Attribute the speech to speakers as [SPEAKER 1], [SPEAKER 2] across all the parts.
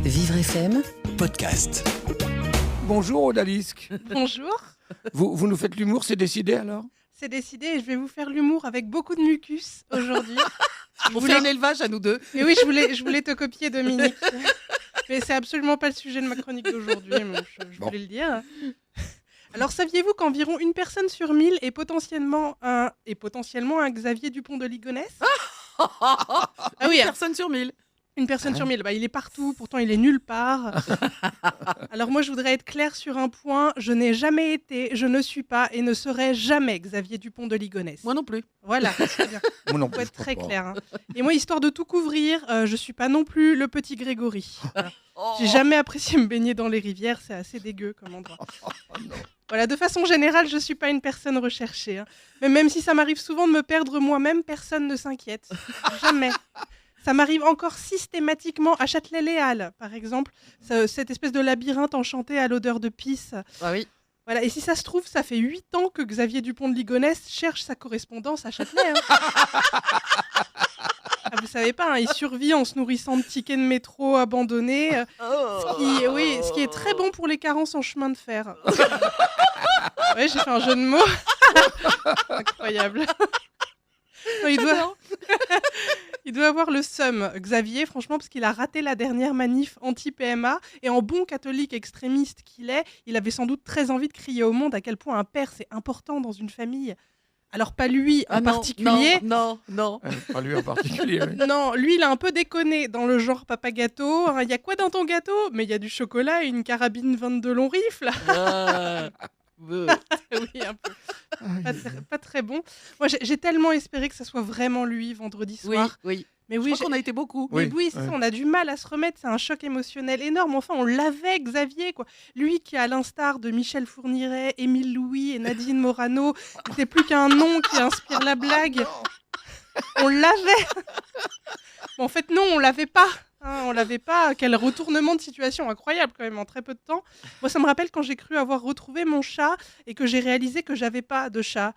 [SPEAKER 1] Vivre FM
[SPEAKER 2] podcast.
[SPEAKER 3] Bonjour Odalisque.
[SPEAKER 4] Bonjour,
[SPEAKER 3] Vous nous faites l'humour, c'est décidé alors?
[SPEAKER 4] c'est décidé et je vais vous faire l'humour avec beaucoup de mucus aujourd'hui.
[SPEAKER 5] On fait un élevage à nous deux.
[SPEAKER 4] Et oui, je voulais te copier, Dominique. Mais c'est absolument pas le sujet de ma chronique d'aujourd'hui, mais je voulais le dire. Alors, saviez-vous qu'environ une personne sur 1000 est potentiellement un Xavier Dupont de Ligonnès? Ah oui,
[SPEAKER 5] Personne sur 1000.
[SPEAKER 4] une personne sur 1000. Bah, il est partout, pourtant il est nulle part. Alors moi, je voudrais être claire sur un point. Je n'ai jamais été, je ne suis pas et ne serai jamais Xavier Dupont de Ligonnès.
[SPEAKER 5] Moi non plus.
[SPEAKER 4] Voilà, c'est bien.
[SPEAKER 3] Moi non
[SPEAKER 4] Faut
[SPEAKER 3] plus,
[SPEAKER 4] être
[SPEAKER 3] je
[SPEAKER 4] très
[SPEAKER 3] crois pas.
[SPEAKER 4] clair. Hein. Et moi, histoire de tout couvrir, je suis pas non plus le petit Grégory. Voilà. J'ai jamais apprécié me baigner dans les rivières, c'est assez dégueu comme endroit. Voilà, de façon générale, je suis pas une personne recherchée. Hein. Mais même si ça m'arrive souvent de me perdre moi-même, personne ne s'inquiète. Jamais. Ça m'arrive encore systématiquement à Châtelet-Les Halles, par exemple, cette espèce de labyrinthe enchanté à l'odeur de pisse.
[SPEAKER 5] Ah oui.
[SPEAKER 4] Voilà, et si ça se trouve, ça fait 8 ans que Xavier Dupont de Ligonnès cherche sa correspondance à Châtelet. Hein. Ah, vous savez pas, hein, il survit en se nourrissant de tickets de métro abandonnés, ce qui est très bon pour les carences en chemin de fer. Ouais, j'ai fait un jeu de mots. Incroyable. Non, il doit avoir le seum, Xavier, franchement, parce qu'il a raté la dernière manif anti-PMA. Et en bon catholique extrémiste qu'il est, il avait sans doute très envie de crier au monde à quel point un père, c'est important dans une famille. Alors, pas lui en particulier.
[SPEAKER 5] Non.
[SPEAKER 3] Pas lui en particulier. Oui.
[SPEAKER 4] Non, lui, il a un peu déconné dans le genre papa gâteau. Il y a quoi dans ton gâteau? Mais il y a du chocolat et une carabine 22 long rifle. Oui, un peu. Pas très bon. Moi, j'ai tellement espéré que ça soit vraiment lui vendredi soir.
[SPEAKER 5] Oui.
[SPEAKER 4] Mais
[SPEAKER 5] Je
[SPEAKER 4] oui,
[SPEAKER 5] crois qu'on a été beaucoup.
[SPEAKER 4] oui, c'est ça, on a du mal à se remettre, c'est un choc émotionnel énorme. Enfin, on l'avait, Xavier, quoi. Lui qui, à l'instar de Michel Fourniret, Émile Louis et Nadine Morano, n'était plus qu'un nom qui inspire la blague. On l'avait. Bon, en fait, non, on l'avait pas. Hein, on l'avait pas. Quel retournement de situation incroyable quand même en très peu de temps. Moi, ça me rappelle quand j'ai cru avoir retrouvé mon chat et que j'ai réalisé que j'avais pas de chat.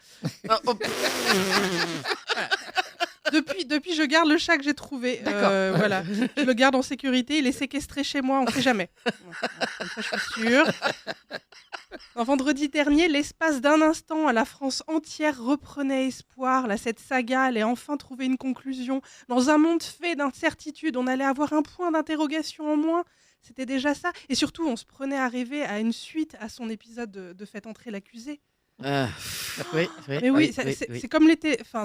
[SPEAKER 4] Depuis, je garde le chat que j'ai trouvé.
[SPEAKER 5] D'accord.
[SPEAKER 4] Voilà. Je le garde en sécurité. Il est séquestré chez moi, on ne sait jamais. Comme ça, je suis sûre. En vendredi dernier, l'espace d'un instant, la France entière reprenait espoir. Là, cette saga allait enfin trouver une conclusion. Dans un monde fait d'incertitudes, on allait avoir un point d'interrogation en moins. C'était déjà ça. Et surtout, on se prenait à rêver à une suite à son épisode de Faites entrer l'accusé. Mais oui, c'est comme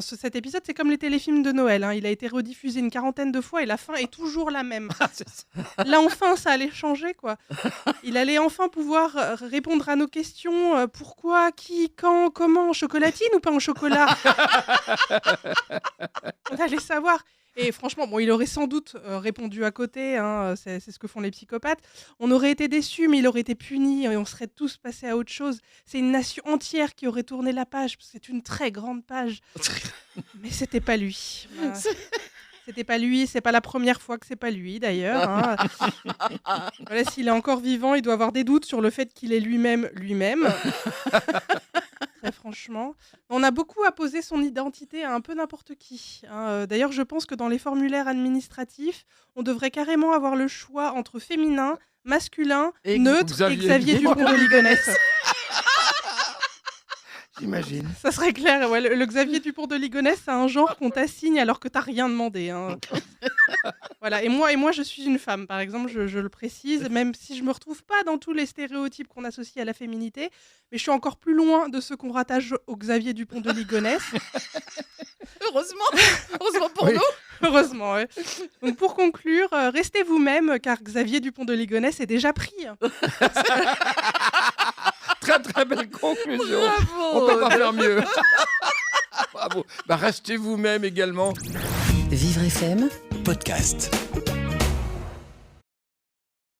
[SPEAKER 4] cet épisode, c'est comme les téléfilms de Noël. Hein. Il a été rediffusé une quarantaine de fois et la fin est toujours la même. Là, enfin, ça allait changer, quoi. Il allait enfin pouvoir répondre à nos questions. Pourquoi, qui, quand, comment, en chocolatine ou pas en chocolat? On allait savoir. Et franchement, bon, il aurait sans doute répondu à côté, hein, c'est ce que font les psychopathes. On aurait été déçus, mais il aurait été puni et on serait tous passés à autre chose. C'est une nation entière qui aurait tourné la page, parce que c'est une très grande page. Mais c'était pas lui. Voilà. C'était pas lui, c'est pas la première fois que c'est pas lui d'ailleurs. Hein. Voilà, s'il est encore vivant, il doit avoir des doutes sur le fait qu'il est lui-même. Très franchement. On a beaucoup apposé son identité à un peu n'importe qui. Hein. D'ailleurs, je pense que dans les formulaires administratifs, on devrait carrément avoir le choix entre féminin, masculin,
[SPEAKER 5] Et
[SPEAKER 4] neutre et Xavier Dupont de Ligonnès.
[SPEAKER 3] J'imagine.
[SPEAKER 4] Ça serait clair. Ouais, le Xavier Dupont de Ligonnès, c'est un genre qu'on t'assigne alors que t'as rien demandé. Hein. Voilà. Et moi, je suis une femme, par exemple, je le précise, même si je me retrouve pas dans tous les stéréotypes qu'on associe à la féminité, mais je suis encore plus loin de ceux qu'on rattache au Xavier Dupont de Ligonnès.
[SPEAKER 5] Heureusement pour
[SPEAKER 3] Oui.
[SPEAKER 5] nous.
[SPEAKER 4] Heureusement, ouais. Donc pour conclure, restez vous-même, car Xavier Dupont de Ligonnès est déjà pris.
[SPEAKER 3] Très très belle conclusion. On
[SPEAKER 5] Bravo.
[SPEAKER 3] peut pas faire mieux. Bravo. Restez vous-même également.
[SPEAKER 1] Vivre FM
[SPEAKER 2] Podcast.